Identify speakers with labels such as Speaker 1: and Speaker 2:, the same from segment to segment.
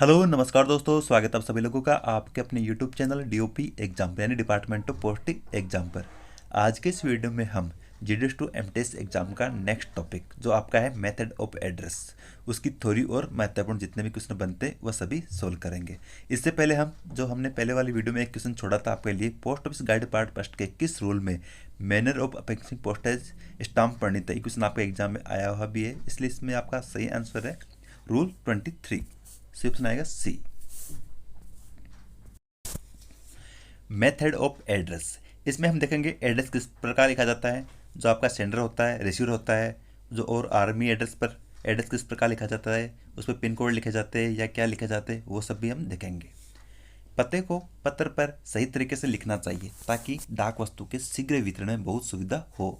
Speaker 1: Hello नमस्कार दोस्तों, स्वागत है आप सभी लोगों का आपके अपने यूट्यूब चैनल डीओपी एग्जाम यानी डिपार्टमेंट ऑफ पोस्टिंग एग्जाम पर। आज के इस वीडियो में हम जीडीएस टू एमटीएस एग्जाम का नेक्स्ट टॉपिक जो आपका है मेथड ऑफ एड्रेस, उसकी थ्योरी और महत्वपूर्ण जितने भी क्वेश्चन बनते हैं वह सभी सोल्व करेंगे। इससे पहले हमने पहले वाली वीडियो में एक क्वेश्चन छोड़ा था आपके लिए, post office guide part first के किस रूल में मैनर ऑफ अपेक्सिंग पोस्टेज स्टाम्प पढ़नी था। ये क्वेश्चन आपके एग्जाम में आया हुआ भी है, इसलिए इसमें आपका सही आंसर है रूल 23। सी ऑप्शन आएगा सी। मेथड ऑफ एड्रेस, इसमें हम देखेंगे एड्रेस किस प्रकार लिखा जाता है, जो आपका सेंडर होता है, रिसीवर होता है, जो और आर्मी एड्रेस पर एड्रेस किस प्रकार लिखा जाता है, उस पर पिन कोड लिखे जाते हैं या क्या लिखे जाते हैं, वो सब भी हम देखेंगे। पते को पत्र पर सही तरीके से लिखना चाहिए ताकि डाक वस्तु के शीघ्र वितरण में बहुत सुविधा हो।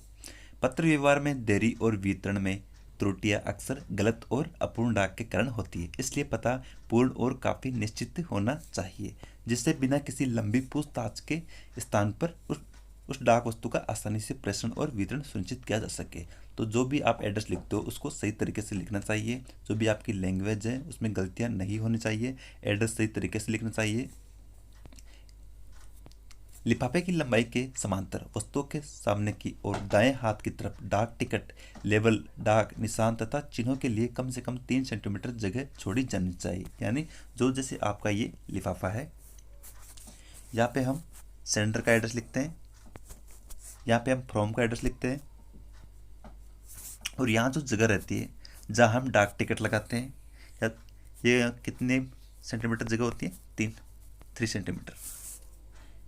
Speaker 1: पत्र व्यवहार में देरी और वितरण में त्रुटियां अक्सर गलत और अपूर्ण डाक के कारण होती है, इसलिए पता पूर्ण और काफ़ी निश्चित होना चाहिए जिससे बिना किसी लंबी पूछताछ के स्थान पर उस डाक वस्तु का आसानी से प्रेषण और वितरण सुनिश्चित किया जा सके। तो जो भी आप एड्रेस लिखते हो उसको सही तरीके से लिखना चाहिए, जो भी आपकी लैंग्वेज है उसमें गलतियां नहीं होनी चाहिए, एड्रेस सही तरीके से लिखना चाहिए। लिफाफे की लंबाई के समांतर वस्तुओं के सामने की और दाएं हाथ की तरफ डाक टिकट, लेबल, डाक निशान तथा चिन्हों के लिए कम से कम 3 सेंटीमीटर जगह छोड़ी जानी चाहिए। यानी जो जैसे आपका ये लिफाफा है, यहाँ पे हम सेंडर का एड्रेस लिखते हैं, यहाँ पे हम फ्रॉम का एड्रेस लिखते हैं, और यहाँ जो जगह रहती है जहाँ हम डाक टिकट लगाते हैं, या ये कितने सेंटीमीटर जगह होती है, 3 सेंटीमीटर।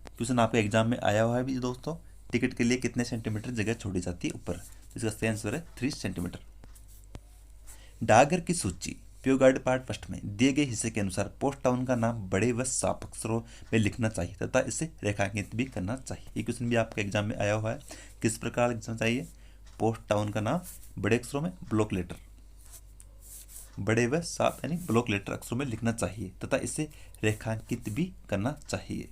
Speaker 1: क्वेश्चन आपके एग्जाम में आया हुआ है भी दोस्तों, टिकट के लिए कितने सेंटीमीटर जगह छोड़ी जाती है ऊपर, इसका सही आंसर है 3 सेंटीमीटर। डाकघर की सूची पीओ गाइड पार्ट फर्स्ट में दिए गए हिस्से के अनुसार पोस्ट टाउन का नाम बड़े व साफ अक्षरों में लिखना चाहिए तथा इसे रेखांकित भी करना चाहिए। ये क्वेश्चन भी आपके एग्जाम में आया हुआ है, किस प्रकार लिखना चाहिए, पोस्ट टाउन का नाम बड़े अक्षरों में ब्लॉक लेटर, बड़े व साफ यानी ब्लॉक लेटर अक्षरों में लिखना चाहिए तथा इसे रेखांकित भी करना चाहिए।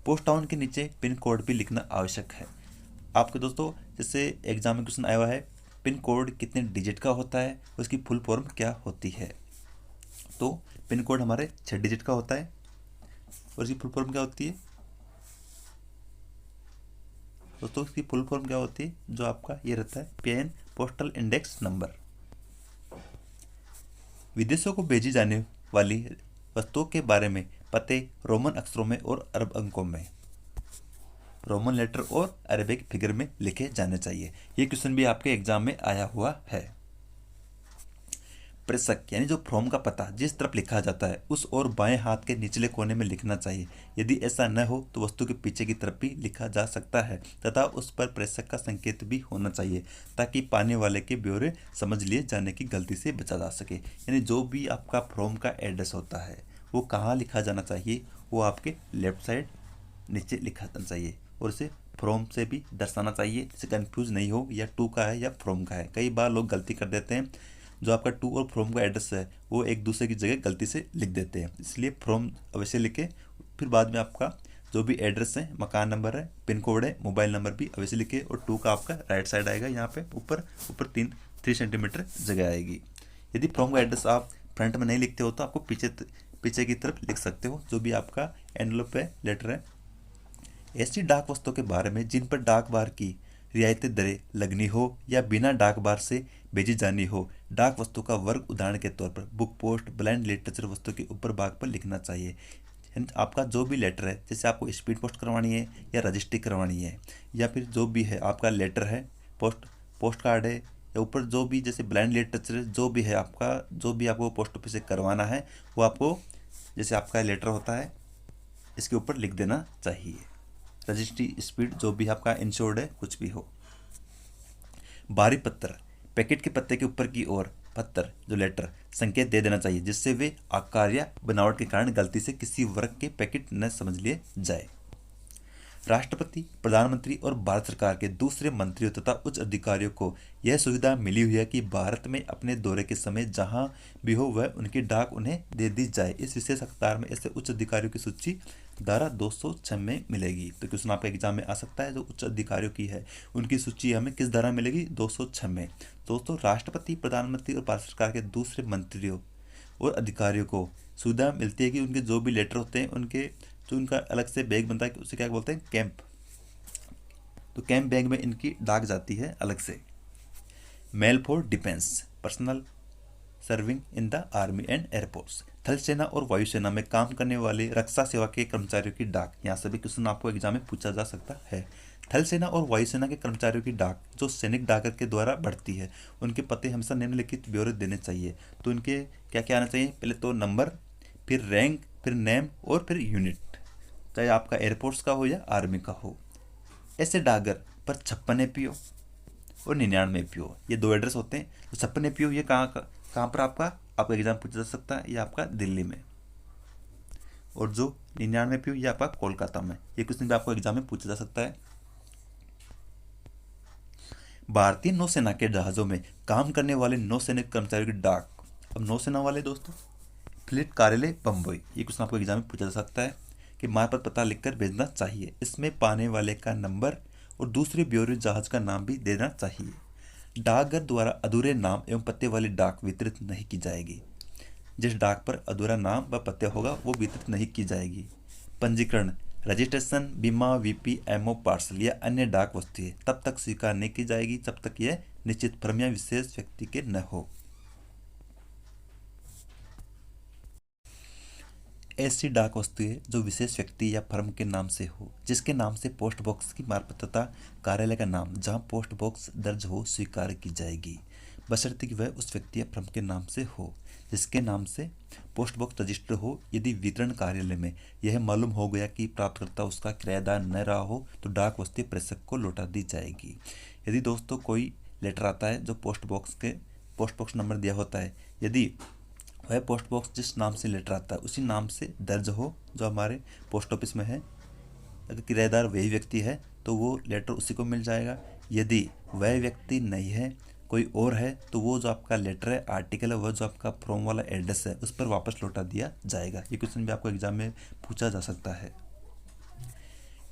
Speaker 1: पोस्ट टाउन के नीचे पिन कोड भी लिखना आवश्यक है। आपके दोस्तों जैसे एग्जाम में क्वेश्चन आया हुआ है, पिन कोड कितने डिजिट का होता है, उसकी फुल फॉर्म क्या होती है। तो पिन कोड हमारे 6 डिजिट का होता है और इसकी फुल फॉर्म क्या होती है दोस्तों, इसकी फुल फॉर्म क्या होती है, जो आपका ये रहता है पीएन पोस्टल इंडेक्स नंबर। विदेशों को भेजी जाने वाली वस्तुओं के बारे में पते रोमन अक्षरों में और अरब अंकों में, रोमन लेटर और अरेबिक फिगर में लिखे जाने चाहिए। ये क्वेश्चन भी आपके एग्जाम में आया हुआ है। प्रेषक यानी जो फ्रॉम का पता जिस तरफ लिखा जाता है उस और बाएं हाथ के निचले कोने में लिखना चाहिए। यदि ऐसा न हो तो वस्तु के पीछे की तरफ भी लिखा जा सकता है तथा उस पर प्रेषक का संकेत भी होना चाहिए ताकि पाने वाले के ब्यौरे समझ लिए जाने की गलती से बचा जा सके। यानी जो भी आपका फ्रॉम का एड्रेस होता है वो कहाँ लिखा जाना चाहिए, वो आपके लेफ्ट साइड नीचे लिखा जाना चाहिए और इसे फ्रॉम से भी दर्शाना चाहिए, जिससे कंफ्यूज नहीं हो या टू का है या फ्रॉम का है। कई बार लोग गलती कर देते हैं, जो आपका टू और फ्रॉम का एड्रेस है वो एक दूसरे की जगह गलती से लिख देते हैं, इसलिए फ्रॉम अवश्य लिखे। फिर बाद में आपका जो भी एड्रेस है, मकान नंबर है, पिन कोड है, मोबाइल नंबर भी अवश्य लिखे। और टू का आपका राइट साइड आएगा, यहाँ पे ऊपर ऊपर 3 सेंटीमीटर जगह आएगी। यदि फ्रॉम का एड्रेस आप फ्रंट में नहीं लिखते हो तो आपको पीछे की तरफ लिख सकते हो, जो भी आपका एनवेलप है, लेटर है। ऐसी डाक वस्तुओं के बारे में जिन पर डाक बार की रियायती दरें लगनी हो या बिना डाक बार से भेजी जानी हो, डाक वस्तु का वर्ग उदाहरण के तौर पर बुक पोस्ट, ब्लाइंड लिटरेचर वस्तु के ऊपर भाग पर लिखना चाहिए। आपका जो भी लेटर है, जैसे आपको स्पीड पोस्ट करवानी है या रजिस्ट्री करवानी है, या फिर जो भी है आपका लेटर है, पोस्ट कार्ड है, या ऊपर जो भी जैसे ब्लाइंड लिटरेचर जो भी है आपका, जो भी आपको पोस्ट ऑफिस से करवाना है वो आपको जैसे आपका लेटर होता है इसके ऊपर लिख देना चाहिए। रजिस्ट्री, स्पीड, जो भी आपका इंश्योर्ड है, कुछ भी हो। बाहरी पत्र, पैकेट के पत्ते के ऊपर की ओर पत्र जो लेटर संकेत दे देना चाहिए जिससे वे आकार या बनावट के कारण गलती से किसी वर्ग के पैकेट न समझ लिए जाए। राष्ट्रपति, प्रधानमंत्री और भारत सरकार के दूसरे मंत्रियों तथा उच्च अधिकारियों को यह सुविधा मिली हुई है कि भारत में अपने दौरे के समय जहां भी हो वह उनकी डाक उन्हें दे दी जाए। इस विशेष अवतार में ऐसे उच्च अधिकारियों की सूची धारा 206 में मिलेगी। तो क्वेश्चन आपके एग्जाम में आ सकता है, जो उच्च अधिकारियों की है उनकी सूची हमें किस धारा मिलेगी, 206 में। दोस्तों राष्ट्रपति, प्रधानमंत्री और भारत सरकार के दूसरे मंत्रियों और अधिकारियों को सुविधा मिलती है कि उनके जो भी लेटर होते हैं उनके जो उनका अलग से बैग बनता है उसे क्या बोलते हैं, कैंप। तो कैंप बैग में इनकी डाक जाती है अलग से। Male for defence personnel serving in the army and air force, थल सेना और वायुसेना में काम करने वाले रक्षा सेवा के कर्मचारियों की डाक। यहाँ से भी क्वेश्चन आपको एग्जाम में पूछा जा सकता है। थल सेना और वायुसेना के कर्मचारियों की डाक जो सैनिक डाकर के द्वारा बढ़ती है, उनके पते हमेशा निम्नलिखित ब्यौरे देने चाहिए। तो इनके क्या क्या आना चाहिए, पहले तो नंबर, फिर रैंक, फिर नेम और फिर यूनिट, चाहे आपका एयरफोर्स का हो या आर्मी का हो। ऐसे डागर पर 56 एपीओ और 99 एपीओ, ये दो एड्रेस होते हैं। तो 56 एपीओ ये कहाँ पर आपका एग्जाम पूछा जा सकता है, ये आपका दिल्ली में। और जो 99 एपीओ ये आपका कोलकाता में। ये क्वेश्चन भी आपको एग्जाम में पूछा जा सकता है। भारतीय नौसेना के जहाजों में काम करने वाले नौसैनिक कर्मचारियों की डाक। अब नौसेना वाले दोस्तों, फ्लीट कार्यालय बम्बई, ये क्वेश्चन आपको एग्जाम में पूछा जा सकता है कि मार्फत पता लिखकर भेजना चाहिए। इसमें पाने वाले का नंबर और दूसरे ब्यौरे जहाज का नाम भी देना चाहिए। डाकघर द्वारा अधूरे नाम एवं पते वाली डाक वितरित नहीं की जाएगी। जिस डाक पर अधूरा नाम व पते होगा वो वितरित नहीं की जाएगी। पंजीकरण, रजिस्ट्रेशन, बीमा, वीपीएमओ, पार्सल या अन्य डाक वस्तुएं तब तक स्वीकार नहीं की जाएगी जब तक यह निश्चित फर्म या विशेष व्यक्ति के न हो। ऐसी डाक वस्तुएं जो विशेष व्यक्ति या फर्म के नाम से हो, जिसके नाम से पोस्ट बॉक्स की मार्फत तथा कार्यालय का नाम जहां पोस्ट बॉक्स दर्ज हो स्वीकार की जाएगी, बशर्ते कि वह उस व्यक्ति या फर्म के नाम से हो जिसके नाम से पोस्ट बॉक्स रजिस्टर हो। यदि वितरण कार्यालय में यह मालूम हो गया कि प्राप्तकर्ता उसका किराएदार न रहा हो तो डाक वस्तु प्रेषक को लौटा दी जाएगी। यदि दोस्तों कोई लेटर आता है जो पोस्ट बॉक्स नंबर दिया होता है, यदि वह पोस्ट बॉक्स जिस नाम से लेटर आता है उसी नाम से दर्ज हो जो हमारे पोस्ट ऑफिस में है, अगर किराएदार वही व्यक्ति है तो वो लेटर उसी को मिल जाएगा। यदि वह व्यक्ति नहीं है, कोई और है, तो वो जो आपका लेटर है, आर्टिकल है, वह जो आपका फॉर्म वाला एड्रेस है उस पर वापस लौटा दिया जाएगा। ये क्वेश्चन भी आपको एग्जाम में पूछा जा सकता है।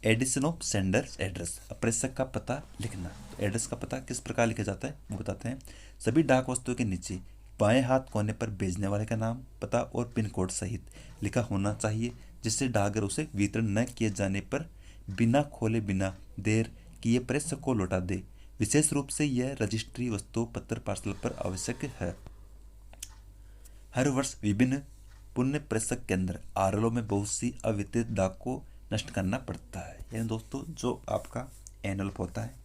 Speaker 1: एडिशन ऑफ सेंडर्स एड्रेस, प्रेषक का पता लिखना। तो एड्रेस का पता किस प्रकार लिखा जाता है वो बताते हैं। सभी डाक वस्तुओं के नीचे बाएं हाथ कोने पर भेजने वाले का नाम, पता और पिन कोड सहित लिखा होना चाहिए, जिससे डाकघर उसे वितरण न किए जाने पर बिना खोले बिना देर किए प्रेषक को लौटा दे। विशेष रूप से यह रजिस्ट्री वस्तु पत्र पार्सल पर आवश्यक है। हर वर्ष विभिन्न पुण्य प्रेषक केंद्र आरएलओ में बहुत सी अवितरित डाक को नष्ट करना पड़ता है। यानी दोस्तों जो आपका एनवलप होता है,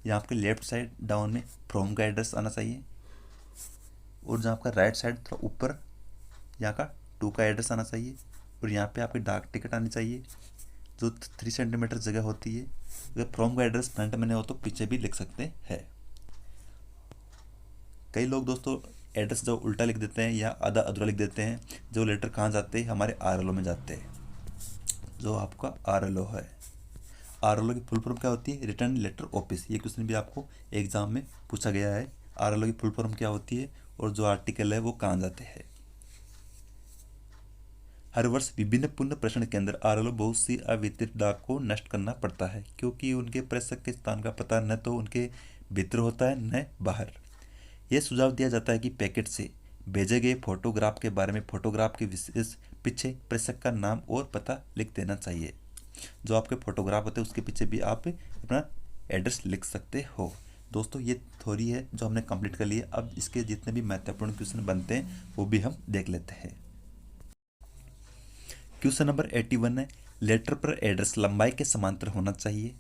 Speaker 1: यहाँ आपके लेफ्ट साइड डाउन में फ्रॉम का एड्रेस आना चाहिए, और जहाँ आपका राइट साइड थोड़ा ऊपर यहाँ का टू का एड्रेस आना चाहिए, और यहाँ पे आपकी डाक टिकट आनी चाहिए जो 3 सेंटीमीटर जगह होती है। अगर फ्रॉम का एड्रेस फ्रंट में नहीं हो तो पीछे भी लिख सकते हैं। कई लोग दोस्तों एड्रेस जो उल्टा लिख देते हैं या आधा अधूरा लिख देते हैं। जो लेटर कहाँ जाते हैं, हमारे आरएलओ में जाते हैं। जो आपका आरएलओ है, आरएलओ की फुल फॉर्म क्या होती है, रिटर्न लेटर ऑफिस। ये क्वेश्चन भी आपको एग्जाम में पूछा गया है। आरएलओ की फुल फॉर्म क्या होती है और जो आर्टिकल है वो कहाँ जाते हैं। हर वर्ष विभिन्न पुण्य प्रेषण केंद्र आरएलओ बहुत सी अवितरित डाक को नष्ट करना पड़ता है, क्योंकि उनके प्रेषक के स्थान का पता न तो उनके भीतर होता है न बाहर। यह सुझाव दिया जाता है कि पैकेट से भेजे गए फोटोग्राफ के बारे में फोटोग्राफ के विशेष पीछे प्रेषक का नाम और पता लिख देना चाहिए। जो आपके फोटोग्राफ होते हैं उसके पीछे भी आप अपना एड्रेस लिख सकते हो। दोस्तों ये थ्योरी है जो हमने कंप्लीट कर ली है। अब इसके जितने भी महत्वपूर्ण क्वेश्चन बनते हैं वो भी हम देख लेते हैं। क्वेश्चन नंबर 81 है, लेटर पर एड्रेस लंबाई के समांतर होना चाहिए।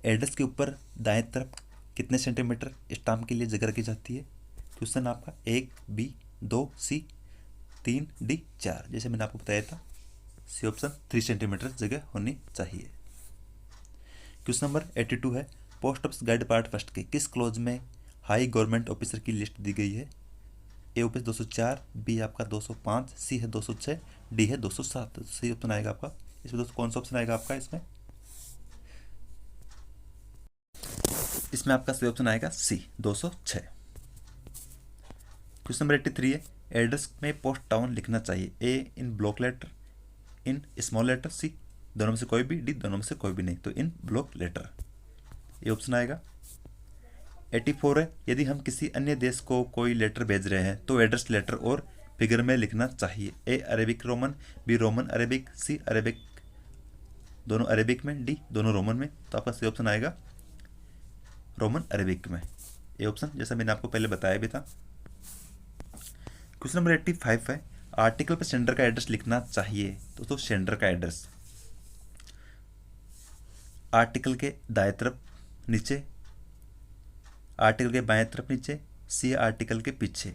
Speaker 1: एड्रेस के ऊपर दाएं तरफ कितने सेंटीमीटर स्टाम्प के लिए जगह रखी जाती है। क्वेश्चन आपका 1 B 2 C 3 D 4, जैसे मैंने आपको बताया था सी ऑप्शन 3 सेंटीमीटर जगह होनी चाहिए। क्वेश्चन नंबर 82 है, post office guide part first के किस क्लोज में हाई गवर्नमेंट ऑफिसर की लिस्ट दी गई है। ए ऑफिस 204, बी आपका 205, सी है 206, डी है 207। सही ऑप्शन आएगा आपका इसमें। दोस्तों कौन सा ऑप्शन आएगा आपका इसमें आपका सही ऑप्शन आएगा सी 206। क्वेश्चन नंबर 83 है, एड्रेस में पोस्ट टाउन लिखना चाहिए। A in block letter, in small letter, C दोनों में से कोई भी, डी दोनों में से कोई भी नहीं, तो इन ब्लॉक लेटर ये ऑप्शन आएगा। 84 है, यदि हम किसी अन्य देश को कोई लेटर भेज रहे हैं तो एड्रेस लेटर और फिगर में लिखना चाहिए? A Arabic Roman, B Roman Arabic, C Arabic, दोनों अरेबिक में, डी दोनों रोमन में। तो आपका सही ऑप्शन आएगा रोमन अरेबिक में, ये ऑप्शन, जैसा मैंने आपको पहले बताया भी था। क्वेश्चन नंबर 85 है, आर्टिकल पर सेंडर का एड्रेस लिखना चाहिए। दोस्तों सेंडर का एड्रेस आर्टिकल के दाएं तरफ नीचे, आर्टिकल के बाएं तरफ नीचे, सी आर्टिकल के पीछे,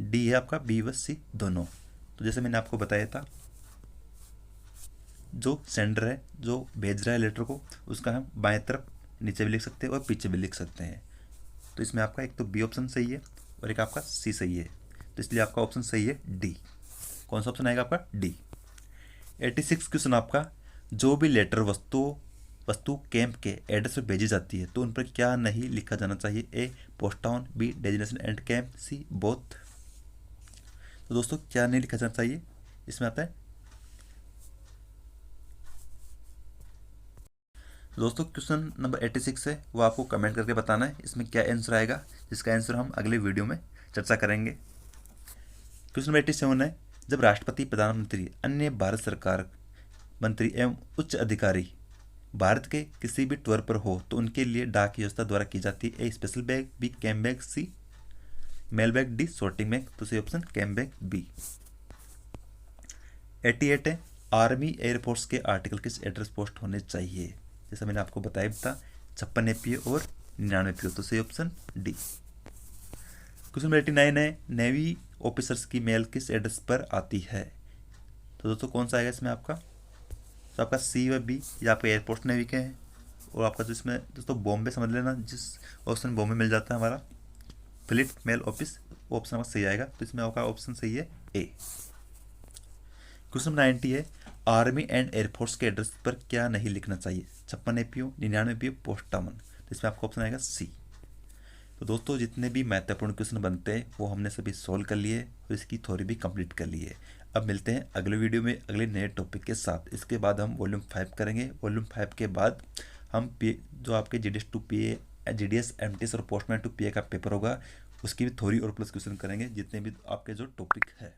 Speaker 1: डी है आपका बी व सी दोनों। तो जैसे मैंने आपको बताया था, जो सेंडर है, जो भेज रहा है लेटर को, उसका हम बाएं तरफ नीचे भी लिख सकते हैं और पीछे भी लिख सकते हैं। तो इसमें आपका एक तो बी ऑप्शन सही है और एक आपका सी सही है, तो इसलिए आपका ऑप्शन सही है डी। कौन सा ऑप्शन आएगा आपका? डी। 86 क्वेश्चन आपका, जो भी लेटर वस्तु कैंप के एड्रेस पर भेजी जाती है तो उन पर क्या नहीं लिखा जाना चाहिए? A post town, B designation and camp, C both. तो दोस्तों क्या नहीं लिखा जाना चाहिए इसमें आता है? दोस्तों क्वेश्चन नंबर 86 है, वो आपको कमेंट करके बताना है इसमें क्या आंसर आएगा, जिसका आंसर हम अगले वीडियो में चर्चा करेंगे। क्वेश्चन नंबर 87 है, जब राष्ट्रपति, प्रधानमंत्री, अन्य भारत सरकार मंत्री एवं उच्च अधिकारी भारत के किसी भी टूर पर हो तो उनके लिए डाक व्यवस्था द्वारा की जाती है? A special bag, B cam bag, C mail bag, D sorting bag. तो सही ऑप्शन कैम बैग बी। 88 है, आर्मी एयरफोर्स के आर्टिकल किस एड्रेस पोस्ट होने चाहिए? जैसा मैंने आपको बताया था, 56 एपीओ और 99 एपीओ। तो सही ऑप्शन डी। क्वेश्चन नंबर 89 है, नेवी ऑफिसर्स की मेल किस एड्रेस पर आती है? तो दोस्तों कौन सा आएगा इसमें आपका? तो आपका सी व बी, या आपका एयरपोर्ट नेवी के हैं, और आपका जो इसमें दोस्तों बॉम्बे समझ लेना, जिस ऑप्शन बॉम्बे मिल जाता है हमारा फ्लीट मेल ऑफिस, वो ऑप्शन आपका सही आएगा। तो इसमें आपका ऑप्शन सही है ए। क्वेश्चन 90 है, आर्मी एंड एयरफोर्स के एड्रेस पर क्या नहीं लिखना चाहिए? 56 एपीओ, 99 एपीओ, पोस्ट टाउन। तो इसमें आपका ऑप्शन आएगा सी। तो दोस्तों जितने भी महत्वपूर्ण क्वेश्चन बनते हैं वो हमने सभी सोल्व कर लिए और इसकी थ्योरी भी कंप्लीट कर ली है। अब मिलते हैं अगले वीडियो में अगले नए टॉपिक के साथ। इसके बाद हम वॉल्यूम 5 करेंगे। वॉल्यूम 5 के बाद हम जो आपके GDS to PA, GDS MTS और पोस्टमैन टू PA का पेपर होगा, उसकी भी थ्योरी और प्लस क्वेश्चन करेंगे, जितने भी आपके जो टॉपिक है।